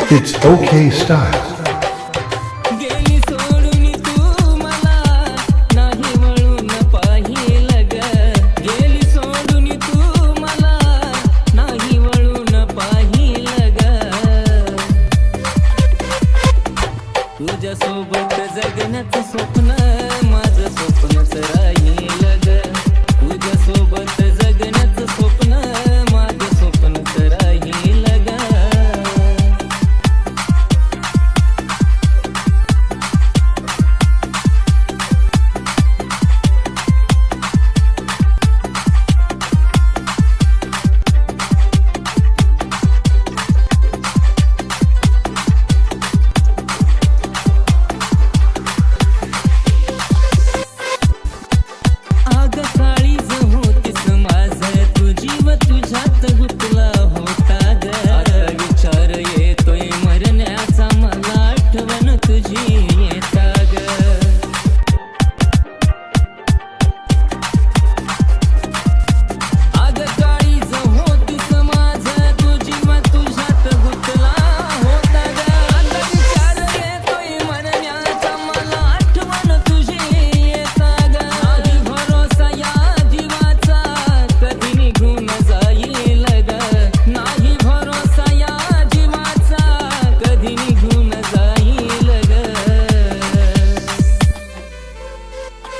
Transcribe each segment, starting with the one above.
It's OK Style. गेली सोडून तू मला नाही वळून पाहिलं ग. गेली सोडून तू मला नाही वळून पाहिलं ग. तुझ्या सोबत जगण्याचं स्वप्न माझं स्वप्नच राहील ग. तुझ्या सोबत जगण्याचं स्वप्न माझं स्वप्नच राहील ग.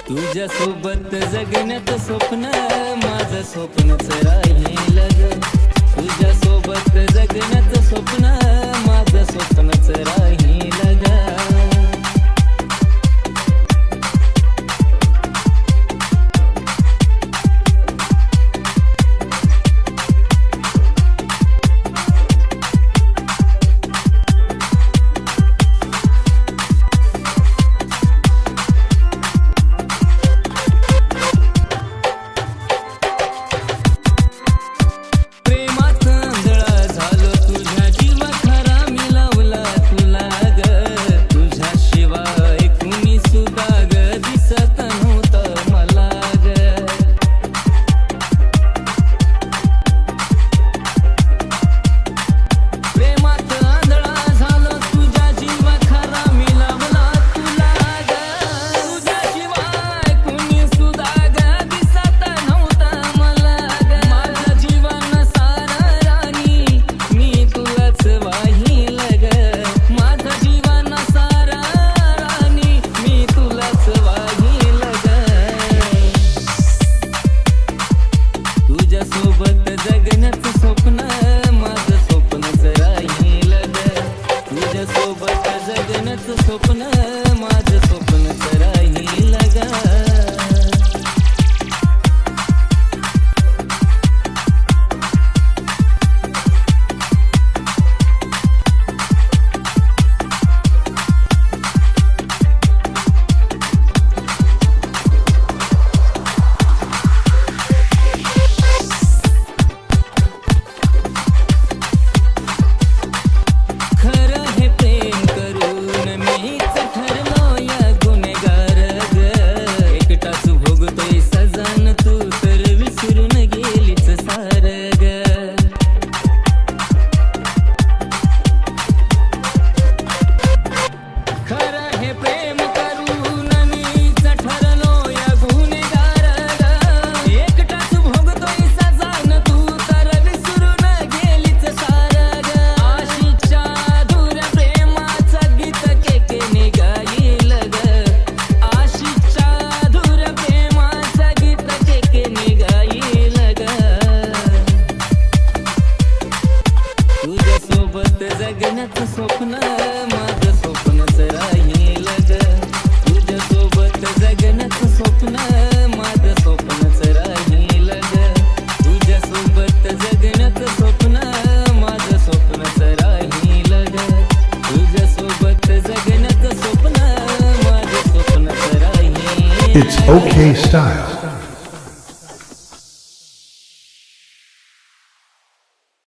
तुझ्या सोबत जगण्याचं स्वप्न माझं स्वप्नच राहील ग. तुझ्या सोबत जगण्याचं स्वप्न माझं स्वप्नच राहील ग. सोबत जगण्याचं स्वप्न माझं स्वप्नच राहील ग. तुझ्या सोबत जगण्याचं स्वप्न माझं स्वप्नच राहील ग. जगण्याचं स्वप्न माझं स्वप्नच राहील ग. तुझ्या सोबत जगण्याचं स्वप्न माझं स्वप्नच राहील ग. तुझ्या सोबत जगण्याचं स्वप्न माझं स्वप्नच राहील ग. तुझ्या सोबत जगण्याचं स्वप्न माझं स्वप्नच राहील. It's OK Style.